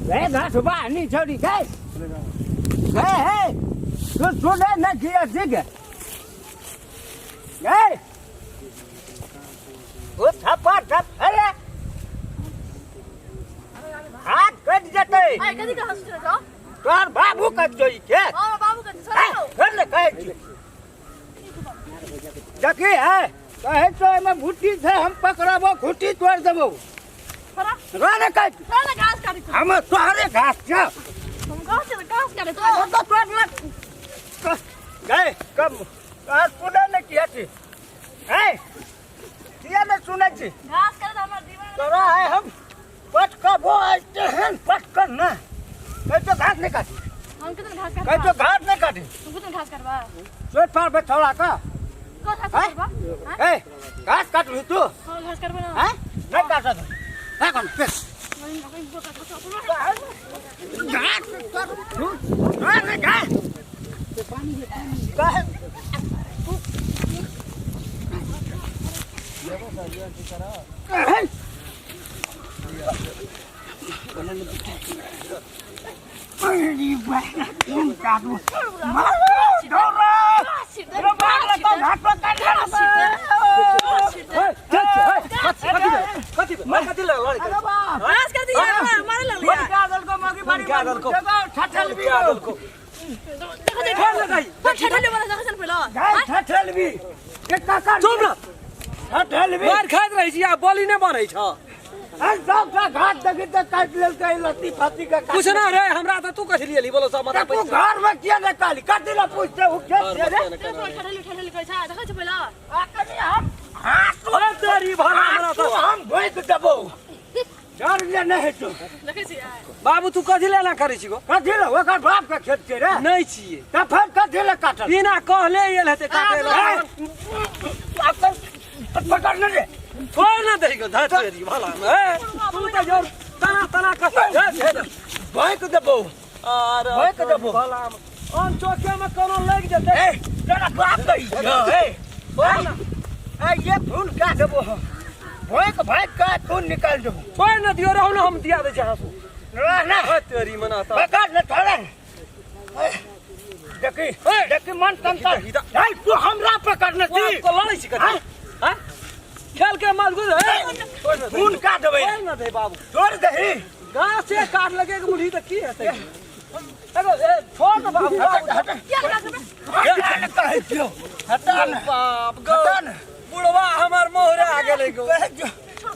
ए घास बानी छोड़ी गए हे तू सुने न किया ठीक है गए वो थप्पा थप अरे हाथ कट जाते आई कदी का हंस रहे हो तोर बाबू कट जोई के हां बाबू का छोड़ो कर ले कहे जकी है कहे तो में भुट्टी से हम पकड़ाबो खुटी तोड़ देबो राने काट राने घास काटी हम तोहरे घास छ हम घास काटे तो तोड़ मत गए कब आज पुणे ने किया थी है किया ने सुने थी घास काटे हमर दीवार तोरा है हम पटका वो आते हैं पटकर ना कहीं तो घास नहीं काटी हम कितने घास काट कहीं तो घास नहीं काटी तुम कितने घास काटवा चोट पार पे थोड़ा का को घास काटवा ए घास काट ली तू हां घास काटवा ना हैं नहीं काटा तो है कौन पे घास कर तू अरे घास पानी का है अरे बाबा तुम काटो मारो डोरा रे मार तो घाट पर काट कति ले लड़ी घास कर दिया मारे ले लिया गादल को मगी बाड़ी गादल को ठठल भी गादल को देखो देखो ठठल वाला जगह चल पेला गाय ठठल भी के काका चुप न ठठल भी मार खाइत रहै छी आ बोली नै बनै छ सब का घाट देखि त काट लेल के लत्ती फाती का कुछ ना रे हमरा त तू कथि लियली बोलो सब मत तू घर में किया न काली काटी ला पूछते हो के रे ठठल कर छ देखो छ पेला आ कनी हम हाथ अरे तेरी भला हमरा तो त हम भोइक देबो डर ले नहीं तो देखे छी बाबू तू कथि लेला करै छी गो कथि ले ओकर बाप के खेत के रे नै छिए त फिर कथि ले काटल बिना कहले एल हेते काटे ला पकड़ ले रे छोड़ ना देई गो धर तेरी भला ए तू त जोर तना तना कर भोइक देबो अरे भोइक देबो भला हम चौके में कोनो लग जेते ए तेरा बाप गई ए बोल ना ए ये फूल का देबो भोइक भोइक का खून निकाल देबो छोड़ ना दियो रहू ना हम दिया दे छ हसू ना ए तेरी मना त पकड़ ले थोड़ा देखी देखी मन तंत्र भाई तू हमरा पकड़ने थी को लड़ै छी कथि हां खेल के माल गुज खून का देबे छोड़ ना दे बाबू छोड़ दही गाछ से काट लगे के मुड़ी त की हेतै एगो ए छोड़ ना बाबू हट क्या कर हटा न कहे क्यों हटा न बाप गो हटा न बुढ़वा हमर मोहरे आ गेलै गो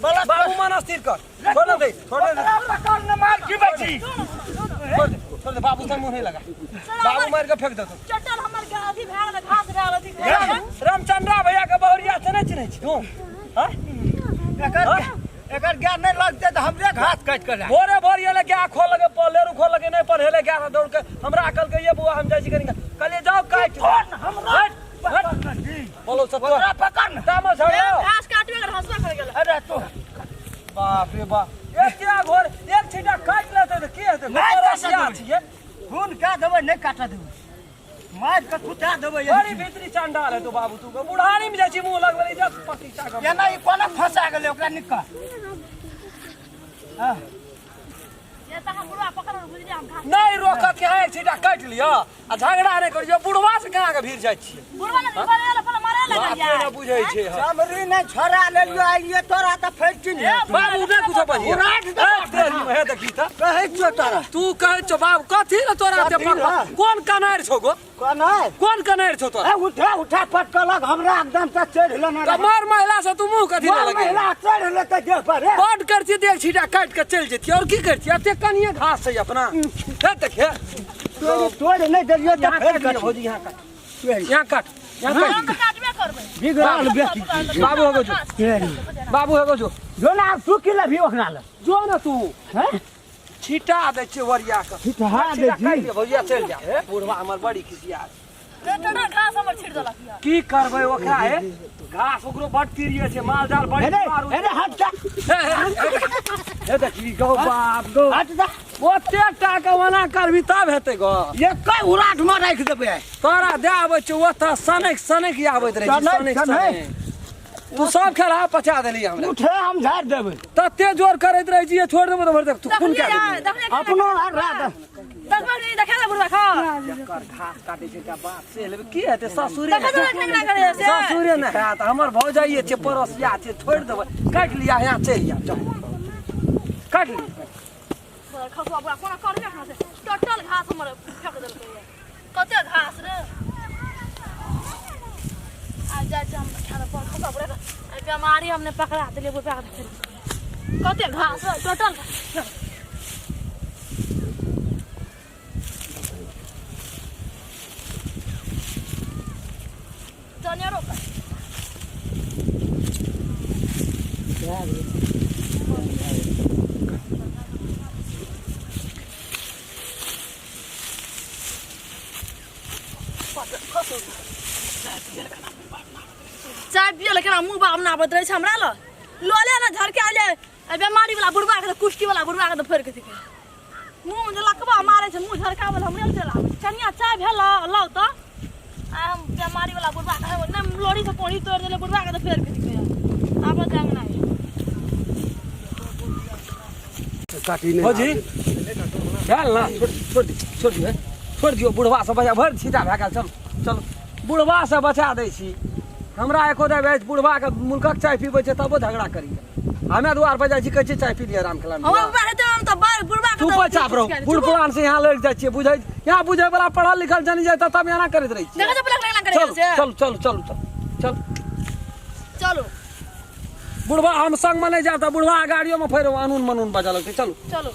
बला बाबू मन स्थिर कर छोड़ ना दे पकड़ न मार की बची छोड़ दे बाबू से मुंह नहीं लगा बाबू मार के फेंक दे तू चटल हमर गाधी भाग घास भाग अथी रामचंद्रा भैया के बहुरिया से नहीं चिन्है छी तू हां एकर ज्ञान नहीं लगते तो हमरे घास काट कर भोरे भोर ये ले क्या खोल लगे पलेरू खोल लगे नहीं पढ़े ले क्या दौड़ के हमरा अकल के ये बुआ हम जाई छी कनी कल जाओ काट हमरा बोलो सब पकड़ न तामा छोड़ो घास काटवे कर हंसवा कर गेल अरे तू बाप रे बाप एक क्या घोर एक छीटा काट लेते तो की हेते नहीं रसिया काट छिए खून का देबे नहीं काटा देबे मार के छुटा देबे बड़ी भीतरी चंडाल है तो बाबू तू को बुढ़ानी में जाई छी मुंह लगवली जा पतिता का ये नहीं कोना फंसा गेले ओकरा निकाल हां ये त हम बुढ़वा पकड़ बुझ हम घास नहीं रोक के है छीटा काट लिया आ झगड़ा नहीं करियो बुढ़वा से कहां के भीड़ जाई छी बुढ़वा ने मारे ले मारे ले बाप रे ना बुझै छै समरी ने छोरा ले लियो ये तोरा त फैक्ट्री ने बाबू ने कुछ बजिया उराट दे तेरी में है देखी त कहे छो तोरा तू कहे छो बाबू कथी ले तोरा ते पकड़ कौन कनार छो गो कोन है कौन कनार छो तोरा उठा उठा पटकलक हमरा एकदम से चढ़ लेना कमर महिला से तू मुंह कथी ले लगे महिला चढ़ ले त देह पर रे बड करती देख छीटा काट के चल जेती और की करती अते कनिए घास है अपना हे देखे तोड़ नहीं देलियो त फेर कर भौजी यहां काट यहां काट यहां हम काट त काटबे करबे बिगड़ल बेटी बाबू होगो जो बाबू होगो जो जो ना तू की ले भी ओकरा ले जो ना तू हैं छीटा दे छै वरिया के छिटा दे जी भौजिया चल जा हे बुढ़वा हमर बड़ी खिसिया टटा घास हमर छिड़ देलक या की करबै ओकरा है घास ओकरो बड तिरिये छै माल जाल बड़ी मारू अरे हट जा हे देखी गो बाप गो हट जा ओते टाका वना करबी तब हेतै गो ये कई उराट में राख देबे तोरा दे आबै छै ओतऽ सनक सनक आबैत रहै छै सनक सनक तू सब खेला पचा देली हमरा उठे हम झाड़ देबै तते जोर करैत रही छी छोड़ देबो तो भर दे तू खून क्या देबी अपनो रात 10 बार नहीं देखा बुढ़वा खा कर घास काटे छै का बात से लेबे की हेते ससुरे देखा तो ठेकना करे से ससुरे न है त हमर भौजाई छै परसिया छै छोड़ देबै काट लिया यहां चल जा चल काट ली खसुआ बुढ़ा कोना कर देखना से टोटल घास हमर फेंक देल के कते घास रे आ जा हम खाना पर खसुआ बुढ़ा बीमारी हमने पकड़ा देले बुढ़ा कते घास टोटल तनिया रोक चाय पिए लेकिन मुंह बाप ना बदले छै हमरा ल लोले ना झरके आले बीमारी वाला बुढ़वा के कुष्टी वाला बुढ़वा के फेर के दिखे मुंह में लकवा मारे छै मुंह झरकावल हमरे ले चला कनिया चाय भेल लौ त हम बीमारी वाला बुढ़वा के ना लोड़ी से कोड़ी तोड़ देले बुढ़वा के फेर के दिखे आब जांग ना काटी नहीं भौजी चल ना छोड़ दियो बुढ़वा से बचा भर सीधा भए गेल चल चल बुढ़वा से बचा दै छी हमरा एको दे बेच बुढ़वा के मुल्कक चाय पीबै छै तबो झगड़ा करी हमे द्वार पर जाइ छी कहै छी चाय पी लिया राम खेलान हम बाहर हम त बुढ़वा के तू बचाप रहो बुढ़ पुरान से यहाँ लग जाइ छियै बुझै यहाँ बुझै वाला पढ़ल लिखल जानी जाय तब यहाँ करैत रही देखा तो ब्लैक ना करे से चल चल चल चल चलो बुढ़वा हम संग में नहीं जाता बुढ़वा गाड़ियों में फेर अनून मनून बजा लगते चलो चलो